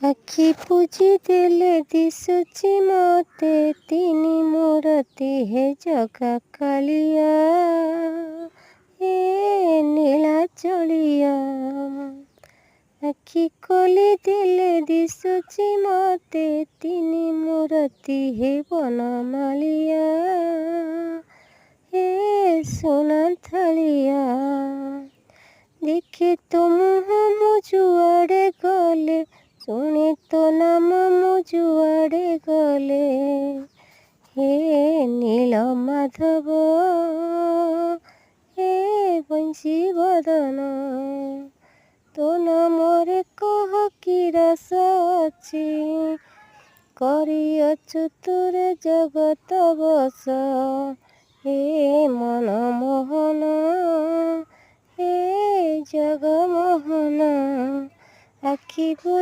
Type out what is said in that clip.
ଆଖି ବୁଜି ଦେଲେ ଦିଶୁଛି ମୋତେ ତିନି ମୂରତି ହେ ଜଗା କାଳିଆ ଏ ନୀଳାଚଳିଆ। ଆଖି ଖୋଲି ଦେଲେ ଦିଶୁଛି ମୋତେ ତିନି ମୂରତି ହେ ବନମାଳିଆ ଏ ସୁନା ଥାଳିଆ। ଦେଖେ ତୋ ମୁହଁ ମୁଁ ଯୁଆଡ଼େ ଗଲେ, ଶୁଣେ ତୋ ନାମ ମୁଁ ଯୁଆଡ଼େ ଗଲେ। ହେ ନୀଳମାଧବ ହେ ବଂଶୀ ବଦନ, ତୋ ନାମରେ କହ କି ରସ ଅଛି, କରିଅଛୁ ତୁରେ ଜଗତ ବସ। ହେ ମନମୋହନ ହେ ଜଗମୋହନ। ଆଖି